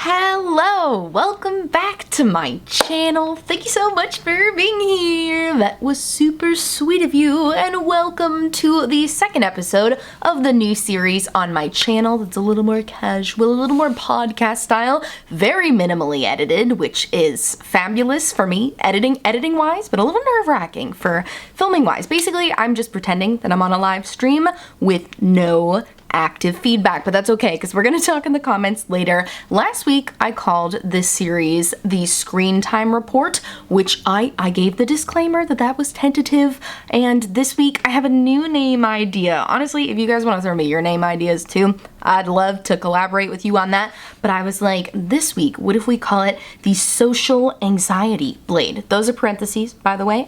Hello, welcome back to my channel. Thank you so much for being here. That was super sweet of you, and welcome to the second episode of the new series on my channel that's a little more casual, a little more podcast style, very minimally edited, which is fabulous for me, editing wise, but a little nerve-wracking for filming wise. Basically, I'm just pretending that I'm on a live stream with no active feedback, but that's okay because we're going to talk in the comments later. Last week I called this series the Screen Time Report, which I gave the disclaimer that was tentative, and this week I have a new name idea. Honestly, if you guys want to throw me your name ideas too, I'd love to collaborate with you on that, but I was like, this week, what if we call it the Social Anxiety Blade? Those are parentheses, by the way,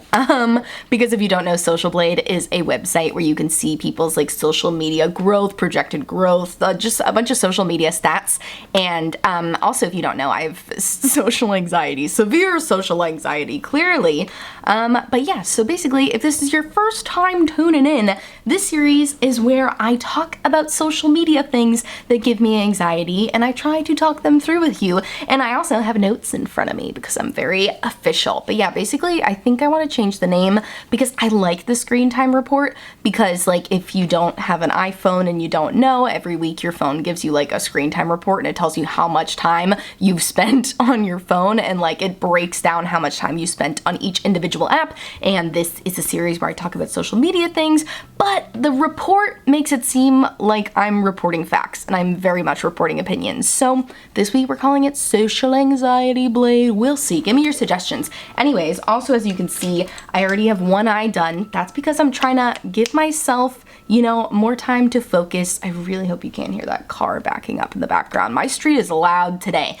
because if you don't know, Social Blade is a website where you can see people's like social media growth, projected growth, just a bunch of social media stats, and also, if you don't know, I have social anxiety, severe social anxiety, clearly, but yeah, so basically, if this is your first time tuning in, this series is where I talk about social media things that give me anxiety, and I try to talk them through with you, and I also have notes in front of me because I'm very official. But yeah, basically I think I want to change the name because I like the Screen Time Report, because like if you don't have an iPhone and you don't know, every week your phone gives you like a Screen Time Report and it tells you how much time you've spent on your phone, and like it breaks down how much time you spent on each individual app, and this is a series where I talk about social media things, but the report makes it seem like I'm reporting facts, and I'm very much reporting opinions. So this week we're calling it Social Anxiety Blade. We'll see. Give me your suggestions. Anyways, also as you can see, I already have one eye done. That's because I'm trying to give myself, you know, more time to focus. I really hope you can't hear that car backing up in the background. My street is loud today.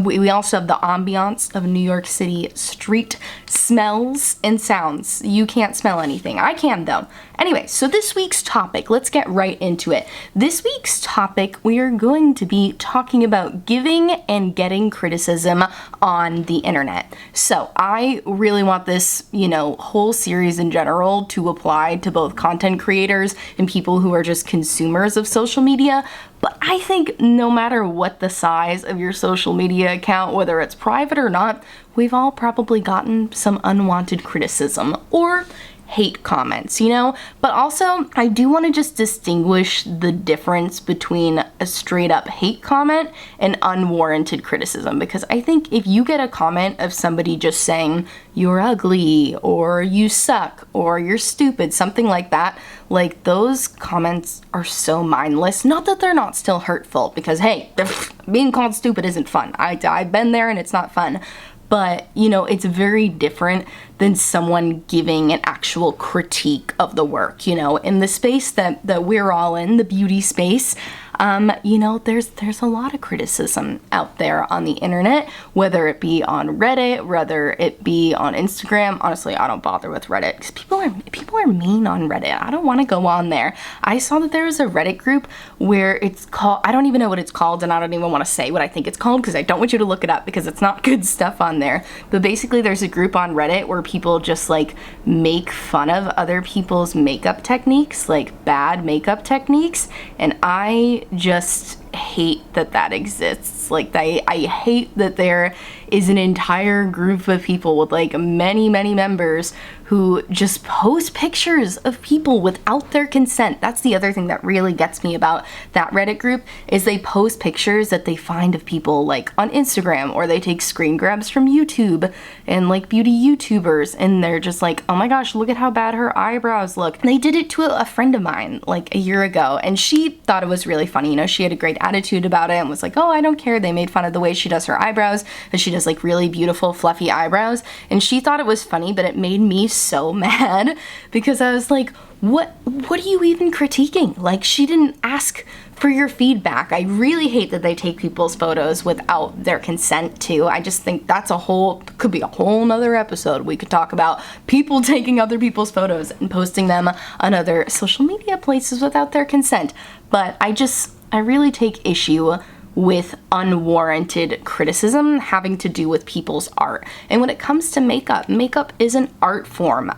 We also have the ambiance of New York City street smells and sounds. You can't smell anything. I can though. Anyway, so this week's topic, let's get right into it. This week's topic, we are going to be talking about giving and getting criticism on the internet. So I really want this, you know, whole series in general to apply to both content creators and people who are just consumers of social media. But I think no matter what the size of your social media account, whether it's private or not, we've all probably gotten some unwanted criticism or hate comments, you know? But also, I do want to just distinguish the difference between a straight up hate comment and unwarranted criticism, because I think if you get a comment of somebody just saying, you're ugly, or you suck, or you're stupid, something like that, like those comments are so mindless. Not that they're not still hurtful, because hey, being called stupid isn't fun. I've been there and it's not fun. But, you know, it's very different than someone giving an actual critique of the work, you know, in the space that we're all in, the beauty space. You know, there's a lot of criticism out there on the internet, whether it be on Reddit, whether it be on Instagram. Honestly, I don't bother with Reddit because people are mean on Reddit. I don't want to go on there. I saw that there was a Reddit group where it's called, I don't even know what it's called, and I don't even want to say what I think it's called because I don't want you to look it up because it's not good stuff on there. But basically there's a group on Reddit where people just like make fun of other people's makeup techniques, like bad makeup techniques, and I just hate that exists. Like I hate that there is an entire group of people with like many members who just post pictures of people without their consent. That's the other thing that really gets me about that Reddit group, is they post pictures that they find of people like on Instagram, or they take screen grabs from YouTube and like beauty YouTubers, and they're just like, oh my gosh, look at how bad her eyebrows look. And they did it to a friend of mine like a year ago, and she thought it was really funny. You know, she had a great attitude about it and was like, oh, I don't care. They made fun of the way she does her eyebrows, and she does like really beautiful fluffy eyebrows, and she thought it was funny, but it made me so mad because I was like, what are you even critiquing? Like, she didn't ask for your feedback. I really hate that they take people's photos without their consent too. I just think that's could be a whole nother episode. We could talk about people taking other people's photos and posting them on other social media places without their consent. But I really take issue with unwarranted criticism having to do with people's art. And when it comes to makeup is an art form.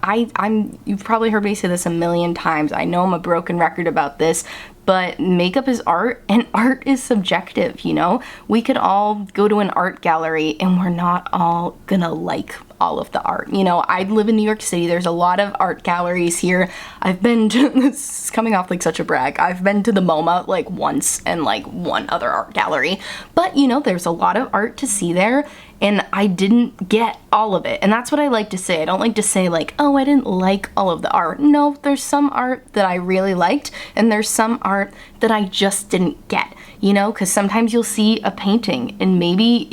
You've probably heard me say this a million times. I know I'm a broken record about this, but makeup is art, and art is subjective, you know? We could all go to an art gallery and we're not all gonna like all of the art. You know, I live in New York City. There's a lot of art galleries here. I've been to, this is coming off like such a brag, I've been to the MoMA like once and like one other art gallery. But, you know, there's a lot of art to see there, and I didn't get all of it. And that's what I like to say. I don't like to say like, oh, I didn't like all of the art. No, there's some art that I really liked, and there's some art that I just didn't get, you know, because sometimes you'll see a painting and maybe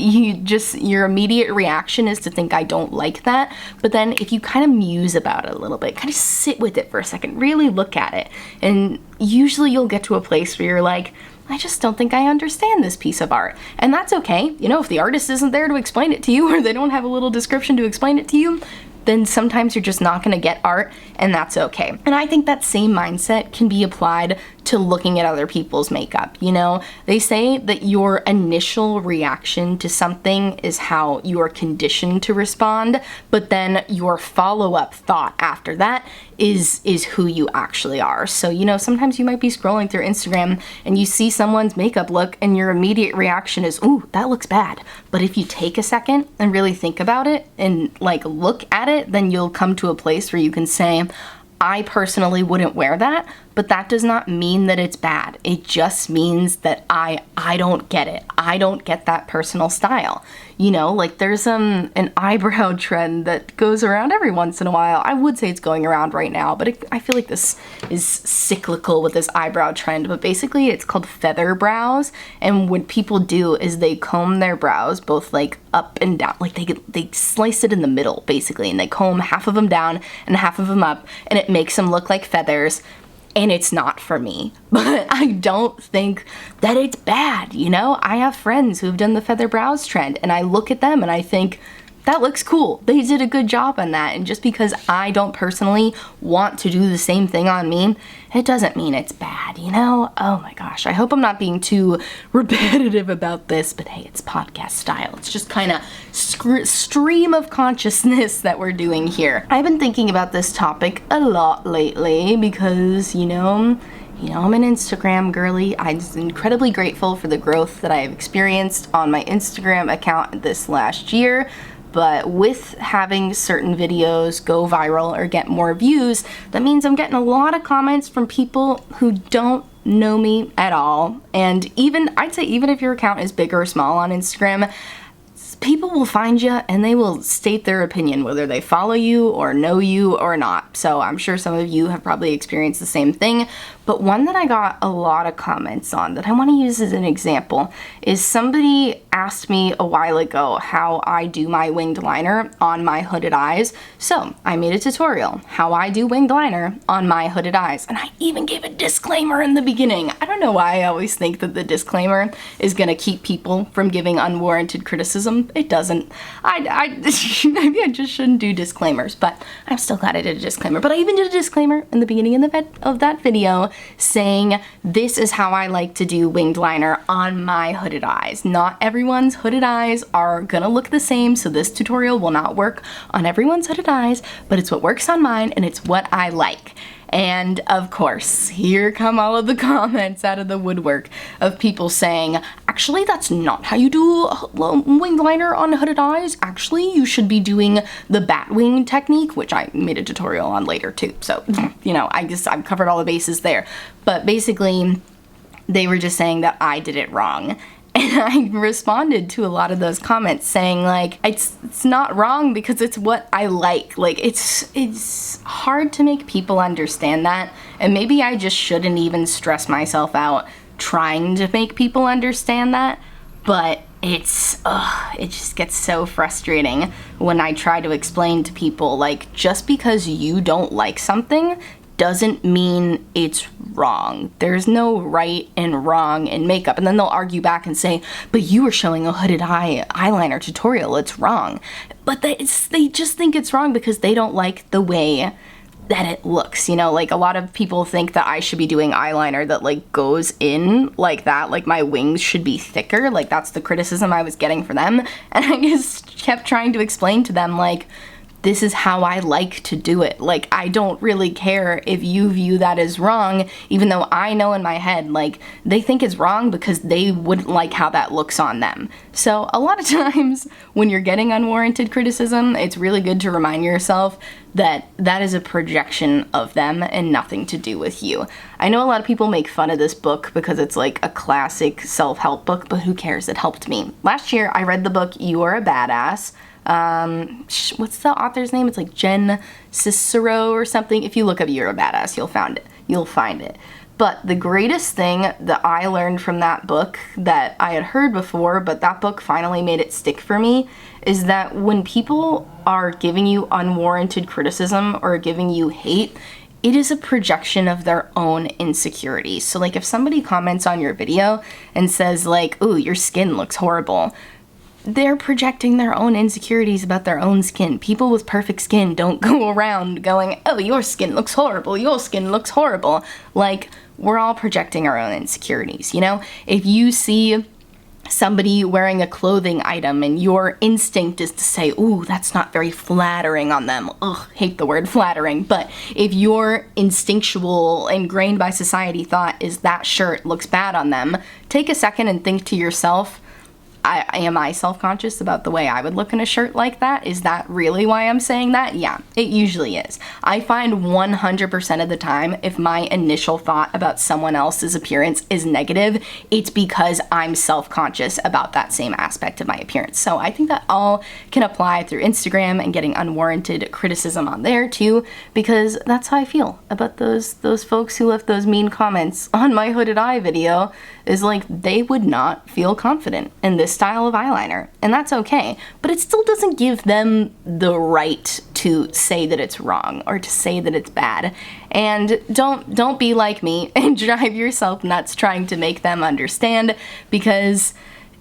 your immediate reaction is to think I don't like that. But then if you kind of muse about it a little bit, kind of sit with it for a second, really look at it, and usually you'll get to a place where you're like, I just don't think I understand this piece of art. And that's okay. You know, if the artist isn't there to explain it to you, or they don't have a little description to explain it to you, then sometimes you're just not gonna get art, and that's okay. And I think that same mindset can be applied to looking at other people's makeup. You know, they say that your initial reaction to something is how you are conditioned to respond, but then your follow-up thought after that is who you actually are. So, you know, sometimes you might be scrolling through Instagram and you see someone's makeup look and your immediate reaction is, ooh, that looks bad. But if you take a second and really think about it and like look at it, then you'll come to a place where you can say, I personally wouldn't wear that, but that does not mean that it's bad. It just means that I don't get it. I don't get that personal style. You know, like there's an eyebrow trend that goes around every once in a while. I would say it's going around right now, but I feel like this is cyclical with this eyebrow trend. But basically it's called feather brows, and what people do is they comb their brows both like up and down, like they slice it in the middle basically, and they comb half of them down and half of them up, and it makes them look like feathers. And it's not for me, but I don't think that it's bad, you know? I have friends who've done the feather brows trend, and I look at them and I think, that looks cool. They did a good job on that. And just because I don't personally want to do the same thing on me, it doesn't mean it's bad, you know? Oh my gosh, I hope I'm not being too repetitive about this, but hey, it's podcast style. It's just kind of stream of consciousness that we're doing here. I've been thinking about this topic a lot lately because, you know, I'm an Instagram girly. I'm incredibly grateful for the growth that I have experienced on my Instagram account this last year. But with having certain videos go viral or get more views, that means I'm getting a lot of comments from people who don't know me at all. And I'd say even if your account is big or small on Instagram, people will find you and they will state their opinion, whether they follow you or know you or not. So I'm sure some of you have probably experienced the same thing. But one that I got a lot of comments on that I want to use as an example is somebody asked me a while ago how I do my winged liner on my hooded eyes. So I made a tutorial how I do winged liner on my hooded eyes. And I even gave a disclaimer in the beginning. I don't know why I always think that the disclaimer is going to keep people from giving unwarranted criticism. It doesn't. Maybe I just shouldn't do disclaimers, but I'm still glad I did a disclaimer. But I even did a disclaimer in the beginning of that video saying this is how I like to do winged liner on my hooded eyes. Not everyone's hooded eyes are gonna look the same, so this tutorial will not work on everyone's hooded eyes, but it's what works on mine and it's what I like. And of course, here come all of the comments out of the woodwork of people saying, actually, that's not how you do winged liner on hooded eyes. Actually, you should be doing the bat wing technique, which I made a tutorial on later too. So, you know, I've covered all the bases there. But basically, they were just saying that I did it wrong. And I responded to a lot of those comments saying like, it's not wrong because it's what I like. Like it's hard to make people understand that. And maybe I just shouldn't even stress myself out trying to make people understand that. But it just gets so frustrating when I try to explain to people like, just because you don't like something doesn't mean it's wrong. There's no right and wrong in makeup. And then they'll argue back and say, but you were showing a hooded eyeliner tutorial, it's wrong. But they just think it's wrong because they don't like the way that it looks, you know? Like a lot of people think that I should be doing eyeliner that like goes in like that, like my wings should be thicker. Like that's the criticism I was getting for them. And I just kept trying to explain to them like, this is how I like to do it. Like, I don't really care if you view that as wrong, even though I know in my head, like, they think it's wrong because they wouldn't like how that looks on them. So a lot of times when you're getting unwarranted criticism, it's really good to remind yourself that that is a projection of them and nothing to do with you. I know a lot of people make fun of this book because it's like a classic self-help book, but who cares? It helped me. Last year, I read the book You Are a Badass. What's the author's name? It's like Jen Cicero or something. If you look up You're a Badass, you'll find it. But the greatest thing that I learned from that book that I had heard before, but that book finally made it stick for me, is that when people are giving you unwarranted criticism or giving you hate, it is a projection of their own insecurities. So like if somebody comments on your video and says like, "Ooh, your skin looks horrible," they're projecting their own insecurities about their own skin. People with perfect skin don't go around going, "Oh, your skin looks horrible, your skin looks horrible." Like, we're all projecting our own insecurities, you know? If you see somebody wearing a clothing item and your instinct is to say, "Ooh, that's not very flattering on them." Ugh, hate the word flattering. But if your instinctual, ingrained by society thought is that shirt looks bad on them, take a second and think to yourself, am I self-conscious about the way I would look in a shirt like that? Is that really why I'm saying that? Yeah, it usually is. I find 100% of the time, if my initial thought about someone else's appearance is negative, it's because I'm self-conscious about that same aspect of my appearance. So I think that all can apply through Instagram and getting unwarranted criticism on there too, because that's how I feel about those folks who left those mean comments on my hooded eye video. Is like, they would not feel confident in this style of eyeliner, and that's okay, but it still doesn't give them the right to say that it's wrong or to say that it's bad. And don't be like me and drive yourself nuts trying to make them understand, because,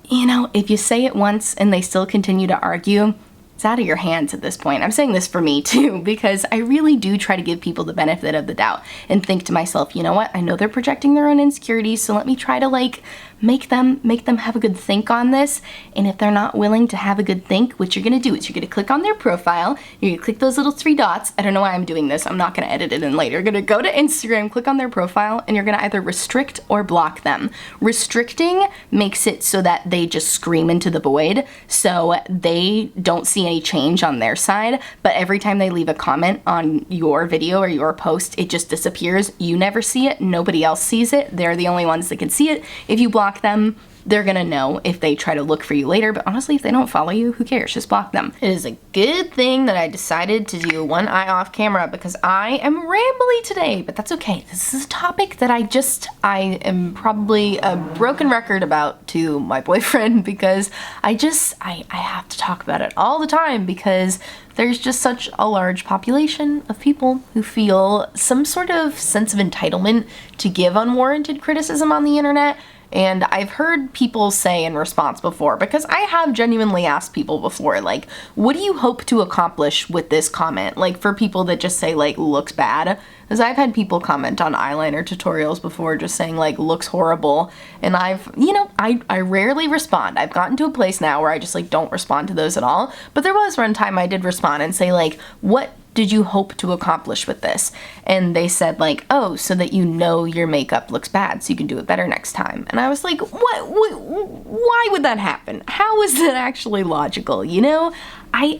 you know, if you say it once and they still continue to argue, it's out of your hands at this point. I'm saying this for me too, because I really do try to give people the benefit of the doubt and think to myself, you know what, I know they're projecting their own insecurities, so let me try to like make them have a good think on this. And if they're not willing to have a good think, what you're gonna do is you're gonna click on their profile, you're gonna click those little 3 dots. I don't know why I'm doing this, I'm not gonna edit it in later. You're gonna go to Instagram, click on their profile, and you're gonna either restrict or block them. Restricting makes it so that they just scream into the void, so they don't see any change on their side, but every time they leave a comment on your video or your post, it just disappears. You never see it, nobody else sees it, they're the only ones that can see it. If you block them, they're gonna know if they try to look for you later, but honestly, if they don't follow you, who cares? Just block them. It is a good thing that I decided to do one eye off camera because I am rambly today, but that's okay. This is a topic that I am probably a broken record about to my boyfriend, because I have to talk about it all the time, because there's just such a large population of people who feel some sort of sense of entitlement to give unwarranted criticism on the internet. And I've heard people say in response before, because I have genuinely asked people before, like, what do you hope to accomplish with this comment? Like, for people that just say, like, looks bad. Because I've had people comment on eyeliner tutorials before just saying, like, looks horrible. And I rarely respond. I've gotten to a place now where I just, like, don't respond to those at all. But there was one time I did respond and say, like, what did you hope to accomplish with this? And they said like, "Oh, so that you know your makeup looks bad so you can do it better next time." And I was like, what? Why would that happen? How is that actually logical? You know, I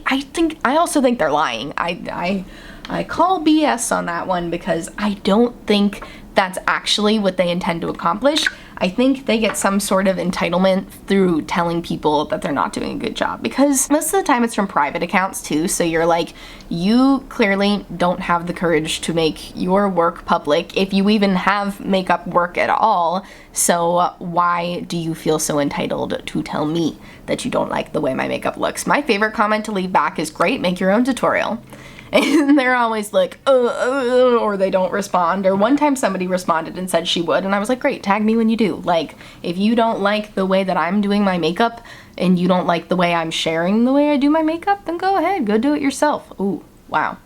also think they're lying. I call BS on that one, because I don't think that's actually what they intend to accomplish. I think they get some sort of entitlement through telling people that they're not doing a good job, because most of the time it's from private accounts too. So you're like, you clearly don't have the courage to make your work public, if you even have makeup work at all. So why do you feel so entitled to tell me that you don't like the way my makeup looks? My favorite comment to leave back is, "Great, make your own tutorial." And they're always like, or they don't respond. Or one time somebody responded and said she would, and I was like, great, tag me when you do. Like, if you don't like the way that I'm doing my makeup, and you don't like the way I'm sharing the way I do my makeup, then go ahead, go do it yourself. Ooh, wow.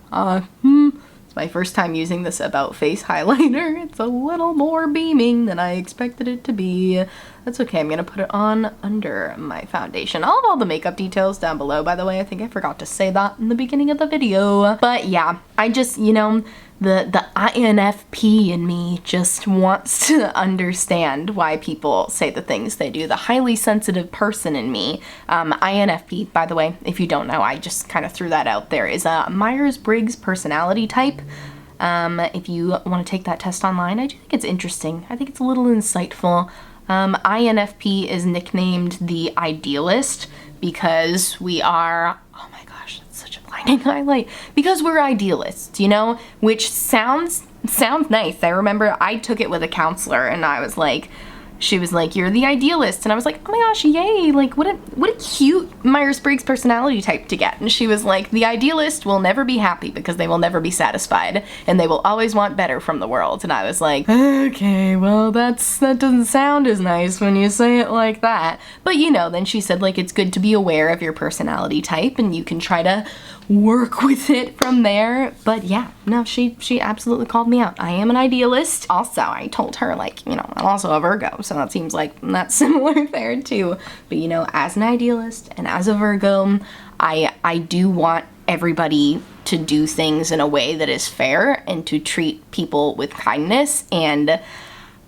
It's my first time using this About Face highlighter. It's a little more beaming than I expected it to be. That's okay. I'm gonna put it on under my foundation. I'll have all the makeup details down below, by the way. I think I forgot to say that in the beginning of the video. But yeah, I just, you know, the INFP in me just wants to understand why people say the things they do. The highly sensitive person in me, INFP, by the way, if you don't know, I just kind of threw that out there, is a Myers-Briggs personality type. If you want to take that test online, I do think it's interesting. I think it's a little insightful. INFP is nicknamed the idealist because we are, oh my gosh, that's such a blinding highlight, because we're idealists, you know, which sounds nice. I remember I took it with a counselor and I was like, she was like, you're the idealist. And I was like, oh my gosh, yay. Like, what a cute Myers-Briggs personality type to get. And she was like, the idealist will never be happy because they will never be satisfied and they will always want better from the world. And I was like, okay, well, that doesn't sound as nice when you say it like that. But you know, then she said, like, it's good to be aware of your personality type and you can try to work with it from there. But yeah, no, she absolutely called me out. I am an idealist. Also, I told her, like, you know, I'm also a Virgo, so that seems like that's similar there too. But you know, as an idealist and as a Virgo, I do want everybody to do things in a way that is fair and to treat people with kindness, and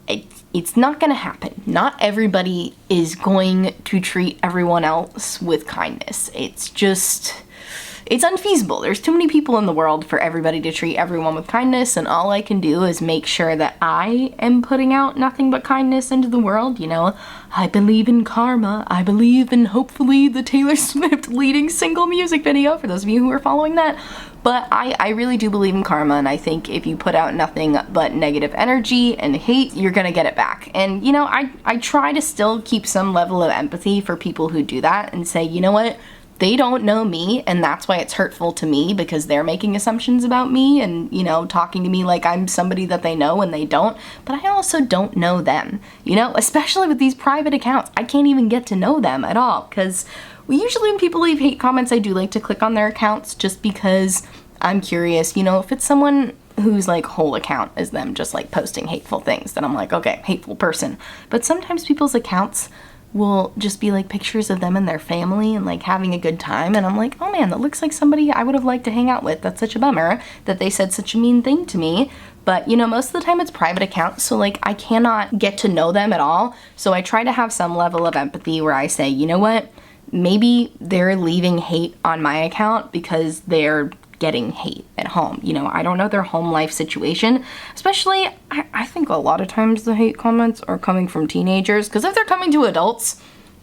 it's not gonna happen. Not everybody is going to treat everyone else with kindness. It's unfeasible. There's too many people in the world for everybody to treat everyone with kindness, and all I can do is make sure that I am putting out nothing but kindness into the world. You know, I believe in karma. I believe in, hopefully, the Taylor Swift leading single music video, for those of you who are following that. But I really do believe in karma, and I think if you put out nothing but negative energy and hate, you're gonna get it back. And, you know, I try to still keep some level of empathy for people who do that and say, you know what? They don't know me, and that's why it's hurtful to me, because they're making assumptions about me and, you know, talking to me like I'm somebody that they know and they don't. But I also don't know them, you know, especially with these private accounts. I can't even get to know them at all, because usually when people leave hate comments, I do like to click on their accounts just because I'm curious. You know, if it's someone whose like whole account is them just like posting hateful things, then I'm like, okay, hateful person. But sometimes people's accounts will just be like pictures of them and their family and like having a good time, and I'm like, oh man, that looks like somebody I would have liked to hang out with. That's such a bummer that they said such a mean thing to me. But you know, most of the time it's private accounts, so like I cannot get to know them at all. So I try to have some level of empathy where I say, you know what, maybe they're leaving hate on my account because they're getting hate at home. You know, I don't know their home life situation. Especially, I think a lot of times the hate comments are coming from teenagers, because if they're coming to adults,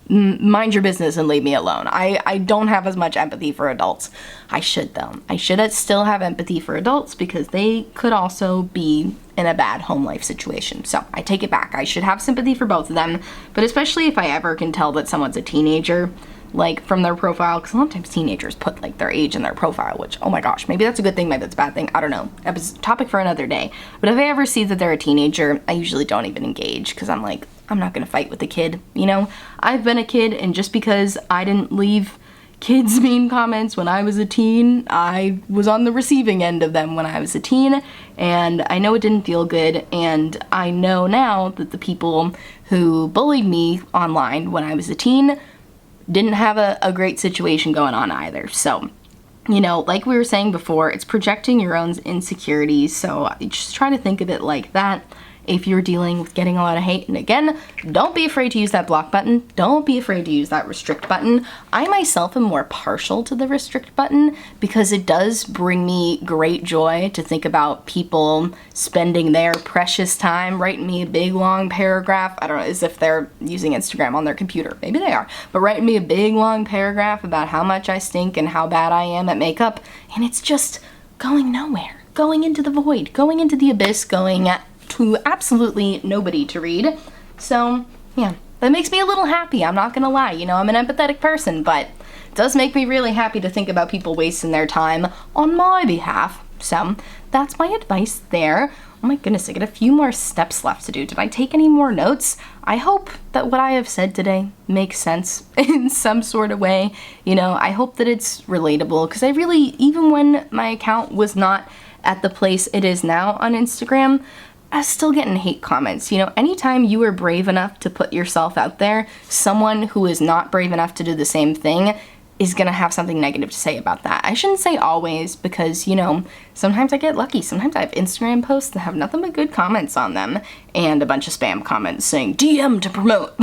mind your business and leave me alone. I don't have as much empathy for adults. I should though. I should still have empathy for adults because they could also be in a bad home life situation. So I take it back. I should have sympathy for both of them, but especially if I ever can tell that someone's a teenager, like from their profile, because sometimes teenagers put like their age in their profile, which, oh my gosh, maybe that's a good thing, maybe that's a bad thing, I don't know. It's a topic for another day. But if I ever see that they're a teenager, I usually don't even engage, because I'm like, I'm not gonna fight with the kid, you know? I've been a kid, and just because I didn't leave kids mean comments when I was a teen, I was on the receiving end of them when I was a teen, and I know it didn't feel good, and I know now that the people who bullied me online when I was a teen didn't have a great situation going on either. So, you know, like we were saying before, it's projecting your own insecurities, so just try to think of it like that. If you're dealing with getting a lot of hate, and again, don't be afraid to use that block button. Don't be afraid to use that restrict button. I myself am more partial to the restrict button because it does bring me great joy to think about people spending their precious time writing me a big long paragraph. I don't know, as if they're using Instagram on their computer. Maybe they are. But writing me a big long paragraph about how much I stink and how bad I am at makeup, and it's just going nowhere. Going into the void. Going into the abyss. Going to absolutely nobody to read. So yeah, that makes me a little happy, I'm not gonna lie. You know, I'm an empathetic person, but it does make me really happy to think about people wasting their time on my behalf. So that's my advice there. Oh my goodness, I got a few more steps left to do. Did I take any more notes? I hope that what I have said today makes sense in some sort of way. You know, I hope that it's relatable, because I really, even when my account was not at the place it is now on Instagram, I was still getting hate comments. You know, anytime you are brave enough to put yourself out there, someone who is not brave enough to do the same thing is gonna have something negative to say about that. I shouldn't say always, because, you know, sometimes I get lucky. Sometimes I have Instagram posts that have nothing but good comments on them and a bunch of spam comments saying DM to promote.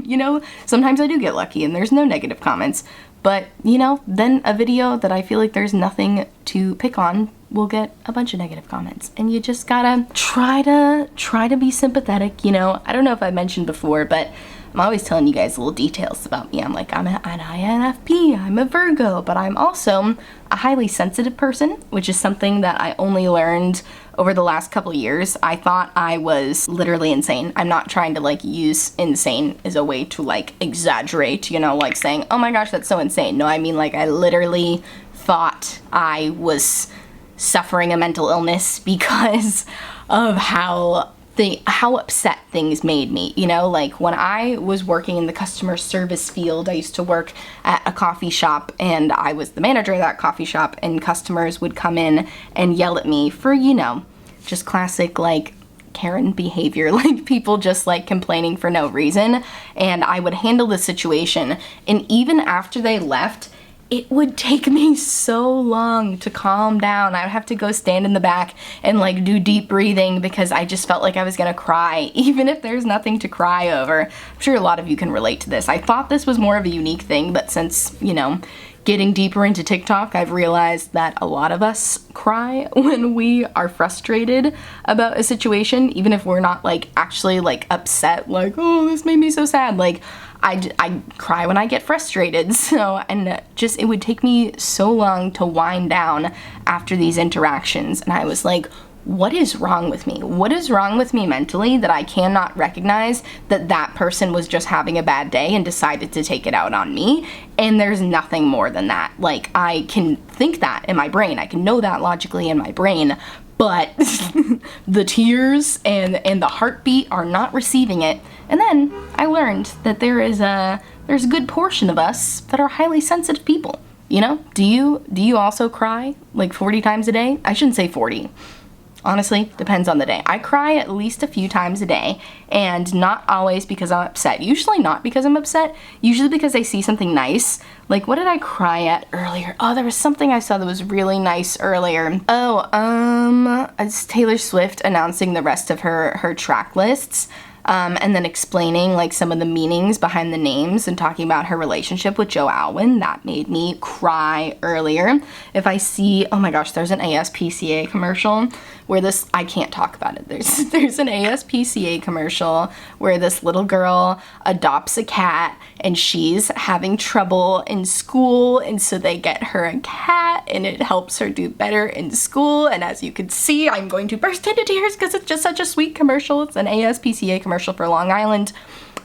You know, sometimes I do get lucky and there's no negative comments. But, you know, then a video that I feel like there's nothing to pick on will get a bunch of negative comments. And you just gotta try to be sympathetic, you know. I don't know if I mentioned before, but I'm always telling you guys little details about me. I'm like, I'm an INFP, I'm a Virgo, but I'm also a highly sensitive person, which is something that I only learned over the last couple years. I thought I was literally insane. I'm not trying to like use insane as a way to like exaggerate, you know, like saying, oh my gosh, that's so insane. No, I mean like I literally thought I was suffering a mental illness because of how upset things made me, you know. Like when I was working in the customer service field, I used to work at a coffee shop and I was the manager of that coffee shop, and customers would come in and yell at me for, you know, just classic like Karen behavior, like people just like complaining for no reason. And I would handle the situation, and even after they left, it would take me so long to calm down. I would have to go stand in the back and like do deep breathing because I just felt like I was gonna cry, even if there's nothing to cry over. I'm sure a lot of you can relate to this. I thought this was more of a unique thing, but since, you know, getting deeper into TikTok, I've realized that a lot of us cry when we are frustrated about a situation, even if we're not like actually like upset, like, oh, this made me so sad. Like, I cry when I get frustrated. So, and just, it would take me so long to wind down after these interactions. And I was like, what is wrong with me? What is wrong with me mentally that I cannot recognize that that person was just having a bad day and decided to take it out on me? And there's nothing more than that. Like, I can think that in my brain. I can know that logically in my brain, but the tears and the heartbeat are not receiving it. And then I learned that there's a good portion of us that are highly sensitive people. You know, do you also cry like 40 times a day? I shouldn't say 40. Honestly, depends on the day. I cry at least a few times a day, and not always because I'm upset. Usually not because I'm upset, usually because I see something nice. Like, what did I cry at earlier? Oh, there was something I saw that was really nice earlier. Oh, it's Taylor Swift announcing the rest of her track lists. And then explaining like some of the meanings behind the names and talking about her relationship with Joe Alwyn. That made me cry earlier. If I see, oh my gosh, there's an ASPCA commercial where this, I can't talk about it. There's an ASPCA commercial where this little girl adopts a cat and she's having trouble in school, and so they get her a cat and it helps her do better in school. And as you can see, I'm going to burst into tears because it's just such a sweet commercial. It's an ASPCA commercial for Long Island.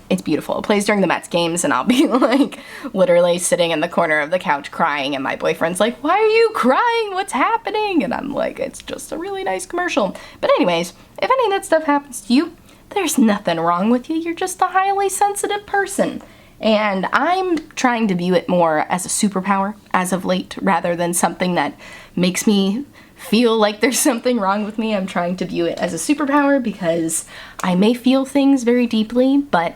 It's beautiful. It plays during the Mets games, and I'll be like literally sitting in the corner of the couch crying, and my boyfriend's like, why are you crying? What's happening? And I'm like, it's just a really nice commercial. But anyways, if any of that stuff happens to you, there's nothing wrong with you. You're just a highly sensitive person. And I'm trying to view it more as a superpower as of late, rather than something that makes me feel like there's something wrong with me. I'm trying to view it as a superpower because I may feel things very deeply, but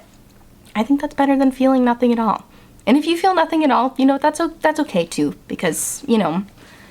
I think that's better than feeling nothing at all. And if you feel nothing at all, you know, that's okay too, because, you know,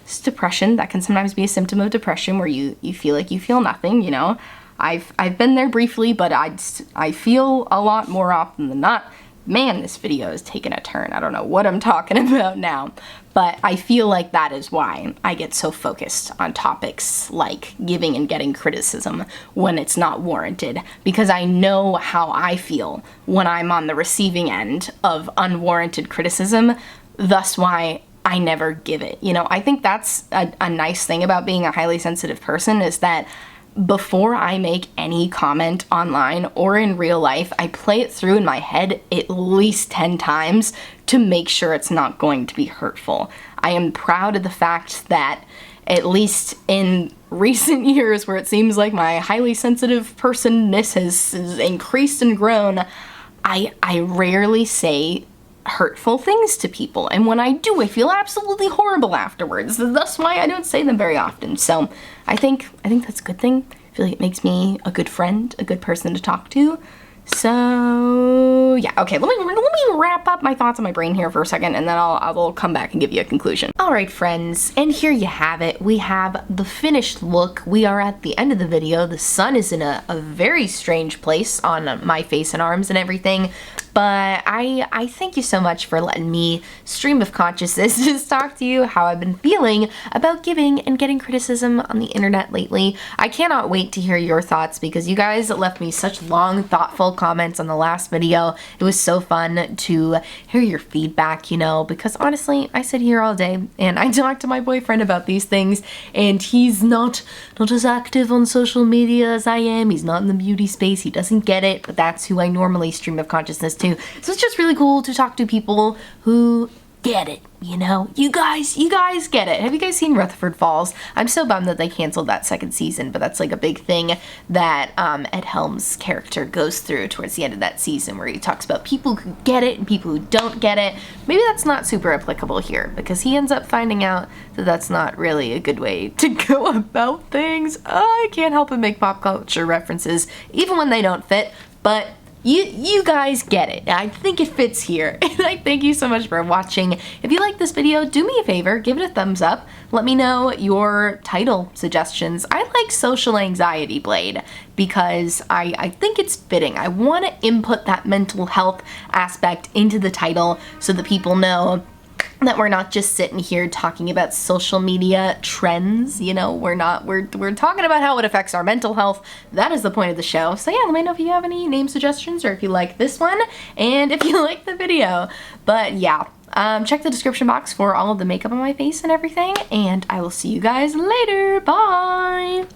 it's depression. That can sometimes be a symptom of depression where you feel like you feel nothing, you know. I've been there briefly, but I feel a lot more often than not. Man, this video is taking a turn. I don't know what I'm talking about now, but I feel like that is why I get so focused on topics like giving and getting criticism when it's not warranted, because I know how I feel when I'm on the receiving end of unwarranted criticism, thus why I never give it. You know, I think that's a nice thing about being a highly sensitive person, is that before I make any comment online or in real life, I play it through in my head at least 10 times to make sure it's not going to be hurtful. I am proud of the fact that, at least in recent years where it seems like my highly sensitive personness has increased and grown, I rarely say hurtful things to people, and when I do, I feel absolutely horrible afterwards. That's why I don't say them very often. So I think that's a good thing. If feel like it makes me a good friend, a good person to talk to. So yeah, okay, let me wrap up my thoughts on my brain here for a second, and then I will come back and give you a conclusion. All right, friends, and here you have it. We have the finished look. We are at the end of the video. The sun is in a very strange place on my face and arms and everything. But I thank you so much for letting me stream of consciousness just talk to you how I've been feeling about giving and getting criticism on the internet lately. I cannot wait to hear your thoughts because you guys left me such long, thoughtful comments on the last video. It was so fun to hear your feedback, you know, because honestly, I sit here all day and I talk to my boyfriend about these things, and he's not as active on social media as I am. He's not in the beauty space. He doesn't get it, but that's who I normally stream of consciousness to. So it's just really cool to talk to people who get it, you know? You guys get it. Have you guys seen Rutherford Falls? I'm so bummed that they canceled that second season, but that's like a big thing that Ed Helms' character goes through towards the end of that season, where he talks about people who get it and people who don't get it. Maybe that's not super applicable here, because he ends up finding out that that's not really a good way to go about things. I can't help but make pop culture references, even when they don't fit, but you guys get it. I think it fits here. And I thank you so much for watching. If you like this video, do me a favor, give it a thumbs up. Let me know your title suggestions. I like Social Anxiety Blade because I think it's fitting. I want to input that mental health aspect into the title so that people know that we're not just sitting here talking about social media trends, you know, we're talking about how it affects our mental health. That is the point of the show. So yeah, let me know if you have any name suggestions or if you like this one and if you like the video. But yeah, check the description box for all of the makeup on my face and everything, and I will see you guys later. Bye!